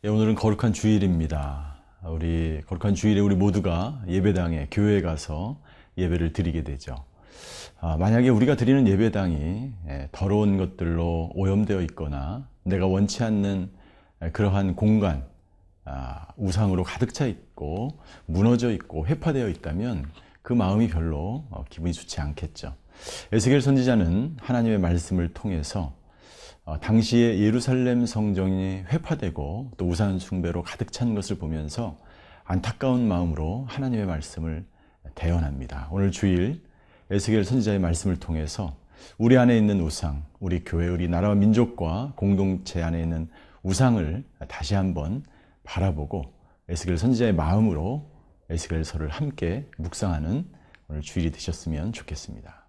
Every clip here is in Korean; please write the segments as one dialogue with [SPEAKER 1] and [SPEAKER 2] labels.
[SPEAKER 1] 오늘은 거룩한 주일입니다. 우리 거룩한 주일에 우리 모두가 예배당에 교회에 가서 예배를 드리게 되죠. 만약에 우리가 드리는 예배당이 더러운 것들로 오염되어 있거나 내가 원치 않는 그러한 공간, 우상으로 가득 차 있고 무너져 있고 회파되어 있다면 그 마음이 별로 기분이 좋지 않겠죠. 에스겔 선지자는 하나님의 말씀을 통해서 당시에 예루살렘 성전이 회파되고 또 우상 숭배로 가득 찬 것을 보면서 안타까운 마음으로 하나님의 말씀을 대언합니다. 오늘 주일 에스겔 선지자의 말씀을 통해서 우리 안에 있는 우상, 우리 교회, 우리 나라와 민족과 공동체 안에 있는 우상을 다시 한번 바라보고 에스겔 선지자의 마음으로 에스겔서를 함께 묵상하는 오늘 주일이 되셨으면 좋겠습니다.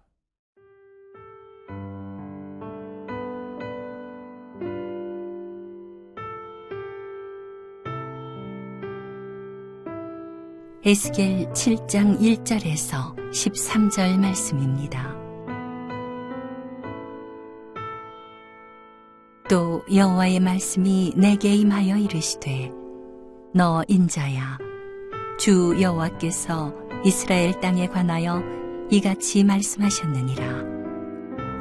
[SPEAKER 2] 에스겔 7장 1절에서 13절 말씀입니다. 또 여호와의 말씀이 내게 임하여 이르시되 너 인자야 주 여호와께서 이스라엘 땅에 관하여 이같이 말씀하셨느니라.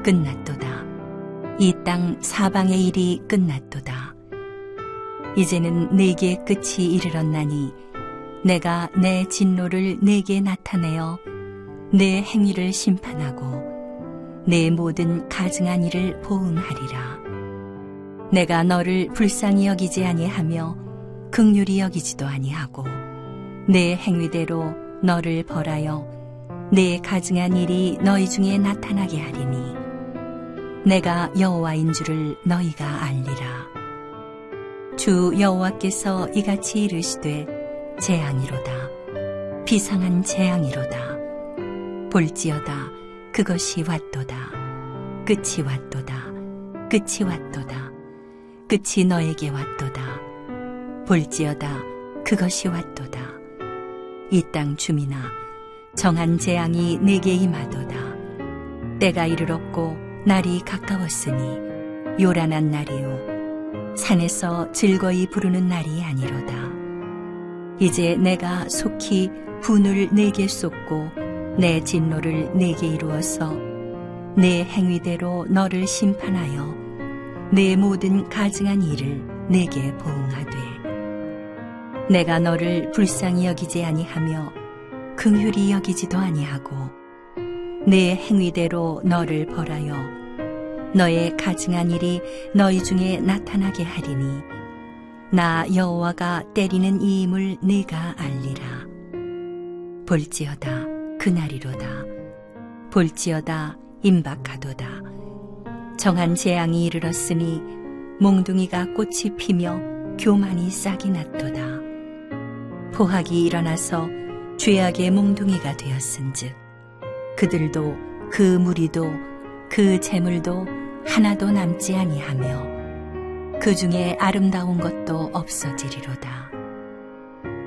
[SPEAKER 2] 끝났도다. 이 땅 사방의 일이 끝났도다. 이제는 내게 끝이 이르렀나니 내가 내 진노를 내게 나타내어 내 행위를 심판하고 내 모든 가증한 일을 보응하리라. 내가 너를 불쌍히 여기지 아니하며 긍휼히 여기지도 아니하고 내 행위대로 너를 벌하여 내 가증한 일이 너희 중에 나타나게 하리니 내가 여호와인 줄을 너희가 알리라. 주 여호와께서 이같이 이르시되 재앙이로다. 비상한 재앙이로다. 볼지어다. 그것이 왔도다. 끝이 왔도다. 끝이 왔도다. 끝이 너에게 왔도다. 볼지어다. 그것이 왔도다. 이 땅 주민아 정한 재앙이 내게 임하도다. 때가 이르렀고 날이 가까웠으니 요란한 날이요 산에서 즐거이 부르는 날이 아니로다. 이제 내가 속히 분을 내게 쏟고 내 진노를 내게 이루어서 내 행위대로 너를 심판하여 내 모든 가증한 일을 내게 보응하되 내가 너를 불쌍히 여기지 아니하며 긍휼히 여기지도 아니하고 내 행위대로 너를 벌하여 너의 가증한 일이 너희 중에 나타나게 하리니 나 여호와가 때리는 이임을 네가 알리라. 볼지어다 그날이로다. 볼지어다 임박하도다. 정한 재앙이 이르렀으니 몽둥이가 꽃이 피며 교만이 싹이 났도다. 포학이 일어나서 죄악의 몽둥이가 되었은즉 그들도 그 무리도 그 재물도 하나도 남지 아니하며 그 중에 아름다운 것도 없어지리로다.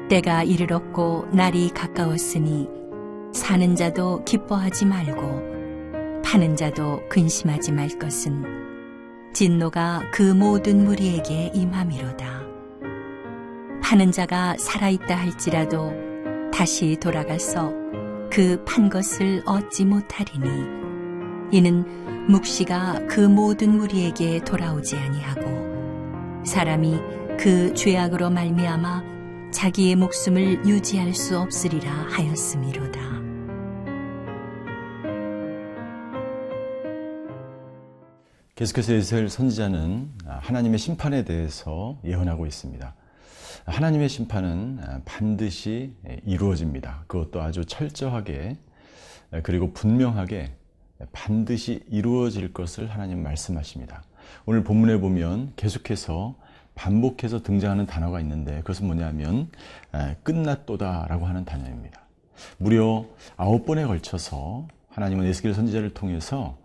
[SPEAKER 2] 때가 이르렀고 날이 가까웠으니 사는 자도 기뻐하지 말고 파는 자도 근심하지 말 것은 진노가 그 모든 무리에게 임함이로다. 파는 자가 살아있다 할지라도 다시 돌아가서 그 판 것을 얻지 못하리니 이는 묵시가 그 모든 무리에게 돌아오지 아니하고 사람이 그 죄악으로 말미암아 자기의 목숨을 유지할 수 없으리라 하였음이로다.
[SPEAKER 1] 계속해서 에스겔 선지자는 하나님의 심판에 대해서 예언하고 있습니다. 하나님의 심판은 반드시 이루어집니다. 그것도 아주 철저하게 그리고 분명하게 반드시 이루어질 것을 하나님 말씀하십니다. 오늘 본문에 보면 계속해서 반복해서 등장하는 단어가 있는데 그것은 뭐냐면 끝났도다 라고 하는 단어입니다. 무려 9번에 걸쳐서 하나님은 에스겔 선지자를 통해서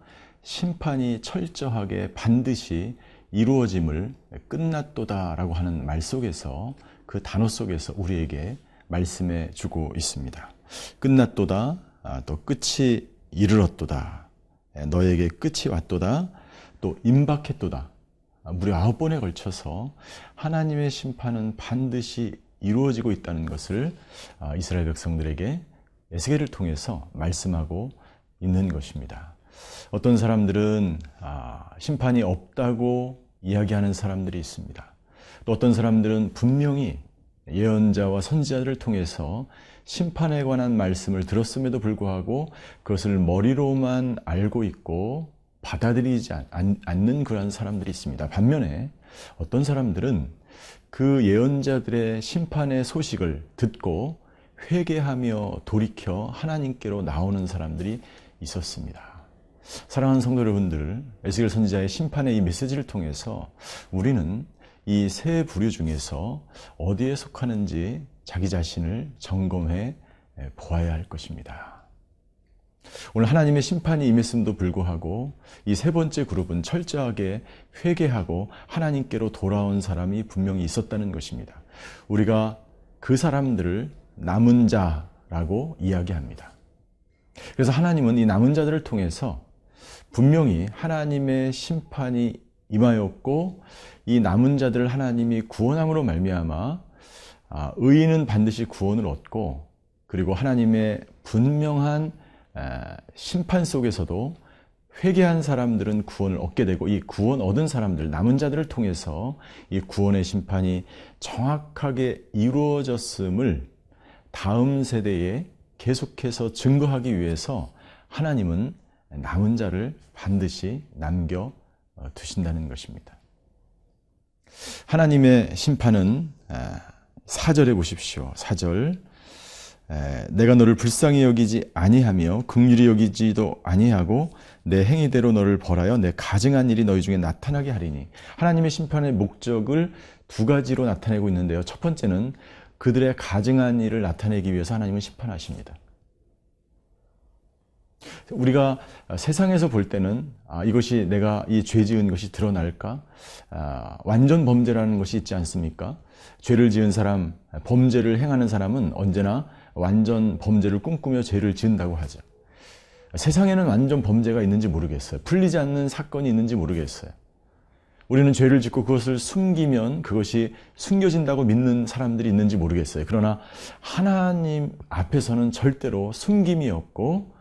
[SPEAKER 1] 심판이 철저하게 반드시 이루어짐을 끝났도다 라고 하는 말 속에서 그 단어 속에서 우리에게 말씀해 주고 있습니다. 끝났도다, 또 끝이 이르렀도다, 너에게 끝이 왔도다, 또 임박했도다, 무려 9번에 걸쳐서 하나님의 심판은 반드시 이루어지고 있다는 것을 이스라엘 백성들에게 에스겔을 통해서 말씀하고 있는 것입니다. 어떤 사람들은 심판이 없다고 이야기하는 사람들이 있습니다. 또 어떤 사람들은 분명히 예언자와 선지자들을 통해서 심판에 관한 말씀을 들었음에도 불구하고 그것을 머리로만 알고 있고 받아들이지 않는 그러한 사람들이 있습니다. 반면에 어떤 사람들은 그 예언자들의 심판의 소식을 듣고 회개하며 돌이켜 하나님께로 나오는 사람들이 있었습니다. 사랑하는 성도 여러분들, 에스겔 선지자의 심판의 이 메시지를 통해서 우리는 이 세 부류 중에서 어디에 속하는지 자기 자신을 점검해 보아야 할 것입니다. 오늘 하나님의 심판이 임했음도 불구하고 이 세 번째 그룹은 철저하게 회개하고 하나님께로 돌아온 사람이 분명히 있었다는 것입니다. 우리가 그 사람들을 남은 자라고 이야기합니다. 그래서 하나님은 이 남은 자들을 통해서 분명히 하나님의 심판이 임하였고 이 남은 자들을 하나님이 구원함으로 말미암아 의인은 반드시 구원을 얻고 그리고 하나님의 분명한 심판 속에서도 회개한 사람들은 구원을 얻게 되고 이 구원 얻은 사람들, 남은 자들을 통해서 이 구원의 심판이 정확하게 이루어졌음을 다음 세대에 계속해서 증거하기 위해서 하나님은 남은 자를 반드시 남겨 두신다는 것입니다. 하나님의 심판은 4절에 보십시오. 4절 내가 너를 불쌍히 여기지 아니하며 긍휼히 여기지도 아니하고 내 행위대로 너를 벌하여 내 가증한 일이 너희 중에 나타나게 하리니. 하나님의 심판의 목적을 두 가지로 나타내고 있는데요. 첫 번째는 그들의 가증한 일을 나타내기 위해서 하나님은 심판하십니다. 우리가 세상에서 볼 때는 이것이 내가 이 죄 지은 것이 드러날까? 완전 범죄라는 것이 있지 않습니까? 죄를 지은 사람, 범죄를 행하는 사람은 언제나 완전 범죄를 꿈꾸며 죄를 지은다고 하죠. 세상에는 완전 범죄가 있는지 모르겠어요. 풀리지 않는 사건이 있는지 모르겠어요. 우리는 죄를 짓고 그것을 숨기면 그것이 숨겨진다고 믿는 사람들이 있는지 모르겠어요. 그러나 하나님 앞에서는 절대로 숨김이 없고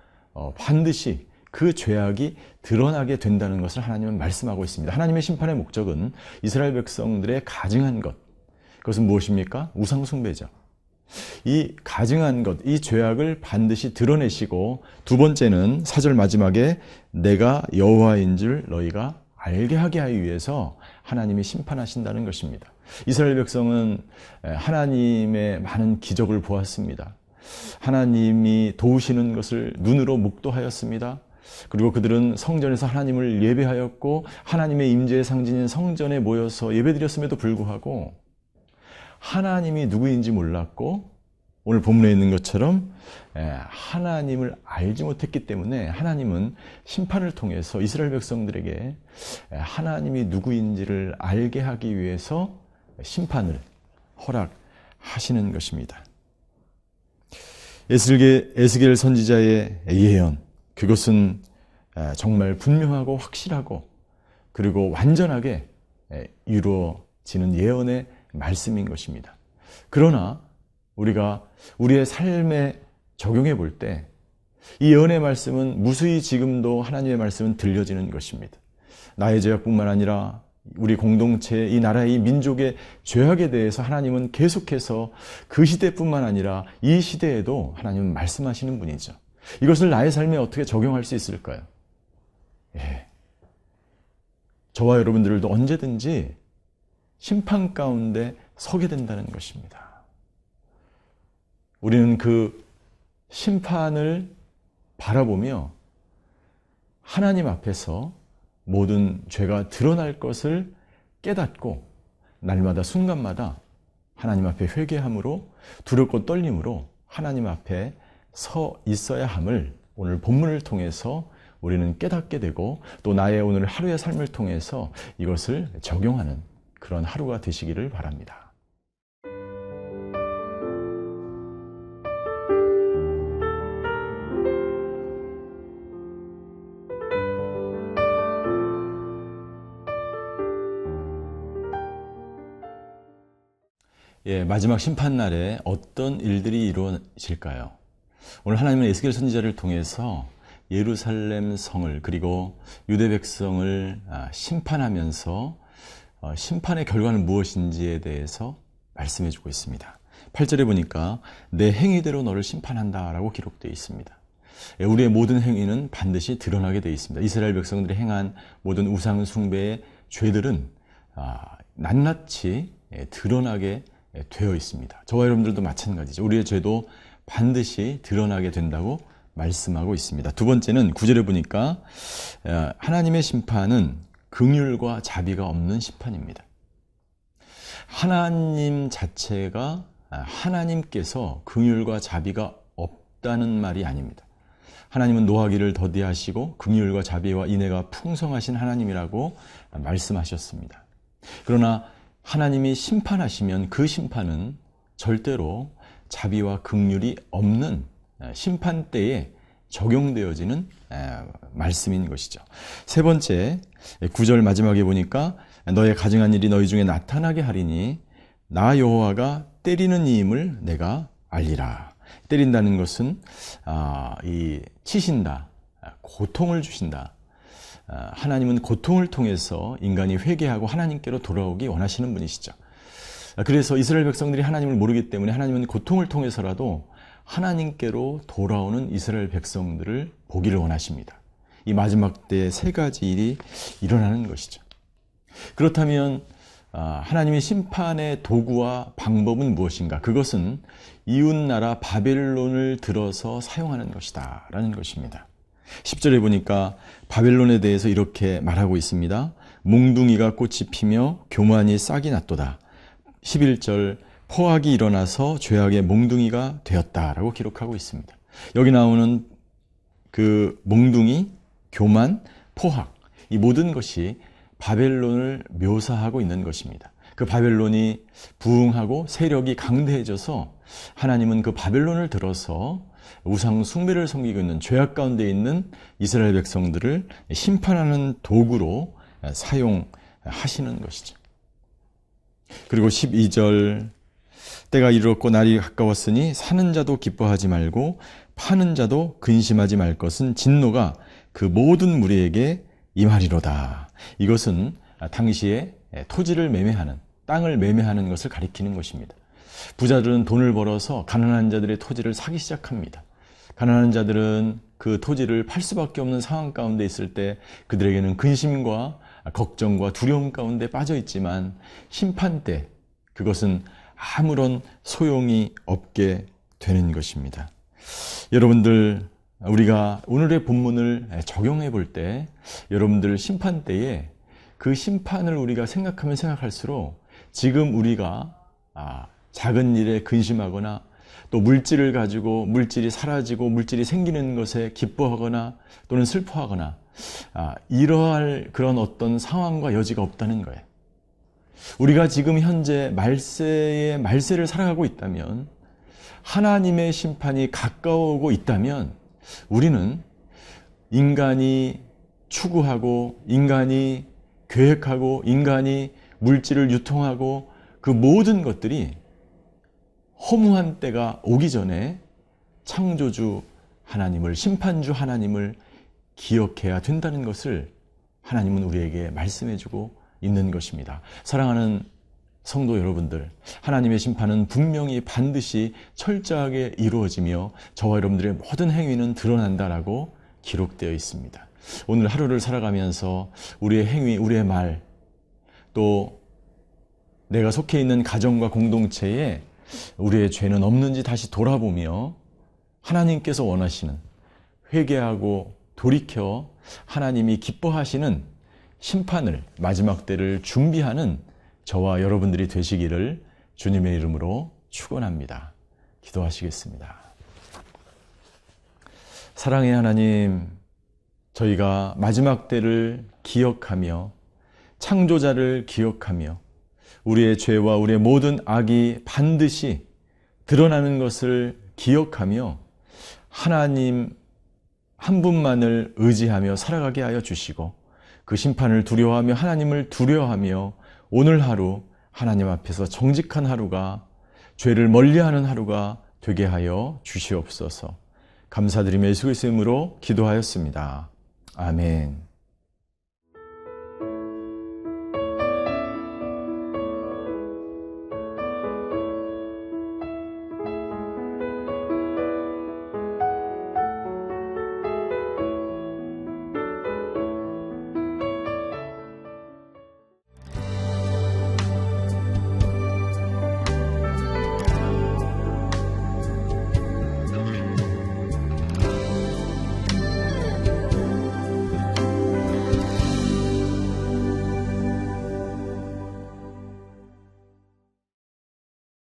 [SPEAKER 1] 반드시 그 죄악이 드러나게 된다는 것을 하나님은 말씀하고 있습니다. 하나님의 심판의 목적은 이스라엘 백성들의 가증한 것, 그것은 무엇입니까? 우상 숭배죠. 이 가증한 것, 이 죄악을 반드시 드러내시고 두 번째는 4절 마지막에 내가 여호와인 줄 너희가 알게 하게 하기 위해서 하나님이 심판하신다는 것입니다. 이스라엘 백성은 하나님의 많은 기적을 보았습니다. 하나님이 도우시는 것을 눈으로 목도하였습니다. 그리고 그들은 성전에서 하나님을 예배하였고 하나님의 임재의 상징인 성전에 모여서 예배드렸음에도 불구하고 하나님이 누구인지 몰랐고 오늘 본문에 있는 것처럼 하나님을 알지 못했기 때문에 하나님은 심판을 통해서 이스라엘 백성들에게 하나님이 누구인지를 알게 하기 위해서 심판을 허락하시는 것입니다. 에스겔 선지자의 예언, 그것은 정말 분명하고 확실하고 그리고 완전하게 이루어지는 예언의 말씀인 것입니다. 그러나 우리가 우리의 삶에 적용해 볼 때 이 예언의 말씀은 무수히 지금도 하나님의 말씀은 들려지는 것입니다. 나의 죄악뿐만 아니라 우리 공동체, 이 나라의 이 민족의 죄악에 대해서 하나님은 계속해서 그 시대뿐만 아니라 이 시대에도 하나님은 말씀하시는 분이죠. 이것을 나의 삶에 어떻게 적용할 수 있을까요? 저와 여러분들도 언제든지 심판 가운데 서게 된다는 것입니다. 우리는 그 심판을 바라보며 하나님 앞에서 모든 죄가 드러날 것을 깨닫고 날마다 순간마다 하나님 앞에 회개함으로 두렵고 떨림으로 하나님 앞에 서 있어야 함을 오늘 본문을 통해서 우리는 깨닫게 되고 또 나의 오늘 하루의 삶을 통해서 이것을 적용하는 그런 하루가 되시기를 바랍니다. 마지막 심판날에 어떤 일들이 이루어질까요? 오늘 하나님은 에스겔 선지자를 통해서 예루살렘 성을 그리고 유대 백성을 심판하면서 심판의 결과는 무엇인지에 대해서 말씀해 주고 있습니다. 8절에 보니까 내 행위대로 너를 심판한다 라고 기록되어 있습니다. 우리의 모든 행위는 반드시 드러나게 되어 있습니다. 이스라엘 백성들이 행한 모든 우상 숭배의 죄들은 낱낱이 드러나게 되어 있습니다. 저와 여러분들도 마찬가지죠. 우리의 죄도 반드시 드러나게 된다고 말씀하고 있습니다. 두 번째는 9절에 보니까 하나님의 심판은 긍휼과 자비가 없는 심판입니다. 하나님 자체가 하나님께서 긍휼과 자비가 없다는 말이 아닙니다. 하나님은 노하기를 더디하시고 긍휼과 자비와 인애가 풍성하신 하나님이라고 말씀하셨습니다. 그러나 하나님이 심판하시면 그 심판은 절대로 자비와 긍휼이 없는 심판 때에 적용되어지는 말씀인 것이죠. 세 번째, 9절 마지막에 보니까 너의 가증한 일이 너희 중에 나타나게 하리니 나 여호와가 때리는 이임을 내가 알리라. 때린다는 것은 이 치신다, 고통을 주신다. 하나님은 고통을 통해서 인간이 회개하고 하나님께로 돌아오기 원하시는 분이시죠. 그래서 이스라엘 백성들이 하나님을 모르기 때문에 하나님은 고통을 통해서라도 하나님께로 돌아오는 이스라엘 백성들을 보기를 원하십니다. 이 마지막 때 세 가지 일이 일어나는 것이죠. 그렇다면 하나님의 심판의 도구와 방법은 무엇인가? 그것은 이웃나라 바벨론을 들어서 사용하는 것이다 라는 것입니다. 10절에 보니까 바벨론에 대해서 이렇게 말하고 있습니다. 몽둥이가 꽃이 피며 교만이 싹이 났도다. 11절 포악이 일어나서 죄악의 몽둥이가 되었다라고 기록하고 있습니다. 여기 나오는 그 몽둥이, 교만, 포악 이 모든 것이 바벨론을 묘사하고 있는 것입니다. 그 바벨론이 부흥하고 세력이 강대해져서 하나님은 그 바벨론을 들어서 우상 숭배를 섬기고 있는 죄악 가운데 있는 이스라엘 백성들을 심판하는 도구로 사용하시는 것이죠. 그리고 12절 때가 이르렀고 날이 가까웠으니 사는 자도 기뻐하지 말고 파는 자도 근심하지 말 것은 진노가 그 모든 무리에게 임하리로다. 이것은 당시에 토지를 매매하는, 땅을 매매하는 것을 가리키는 것입니다. 부자들은 돈을 벌어서 가난한 자들의 토지를 사기 시작합니다. 가난한 자들은 그 토지를 팔 수밖에 없는 상황 가운데 있을 때 그들에게는 근심과 걱정과 두려움 가운데 빠져 있지만 심판 때 그것은 아무런 소용이 없게 되는 것입니다. 여러분들, 우리가 오늘의 본문을 적용해 볼 때 여러분들 심판 때에 그 심판을 우리가 생각하면 생각할수록 지금 우리가 작은 일에 근심하거나 또 물질을 가지고 물질이 사라지고 물질이 생기는 것에 기뻐하거나 또는 슬퍼하거나 이러할 그런 어떤 상황과 여지가 없다는 거예요. 우리가 지금 현재 말세의 말세를 살아가고 있다면, 하나님의 심판이 가까워오고 있다면 우리는 인간이 추구하고 인간이 계획하고 인간이 물질을 유통하고 그 모든 것들이 허무한 때가 오기 전에 창조주 하나님을, 심판주 하나님을 기억해야 된다는 것을 하나님은 우리에게 말씀해주고 있는 것입니다. 사랑하는 성도 여러분들, 하나님의 심판은 분명히 반드시 철저하게 이루어지며 저와 여러분들의 모든 행위는 드러난다라고 기록되어 있습니다. 오늘 하루를 살아가면서 우리의 행위, 우리의 말, 또 내가 속해 있는 가정과 공동체에 우리의 죄는 없는지 다시 돌아보며 하나님께서 원하시는, 회개하고 돌이켜 하나님이 기뻐하시는 심판을, 마지막 때를 준비하는 저와 여러분들이 되시기를 주님의 이름으로 축원합니다. 기도하시겠습니다. 사랑의 하나님, 저희가 마지막 때를 기억하며 창조자를 기억하며 우리의 죄와 우리의 모든 악이 반드시 드러나는 것을 기억하며 하나님 한 분만을 의지하며 살아가게 하여 주시고 그 심판을 두려워하며 하나님을 두려워하며 오늘 하루 하나님 앞에서 정직한 하루가 죄를 멀리하는 하루가 되게 하여 주시옵소서. 감사드리며 예수 그리스도의 이름으로 기도하였습니다. 아멘.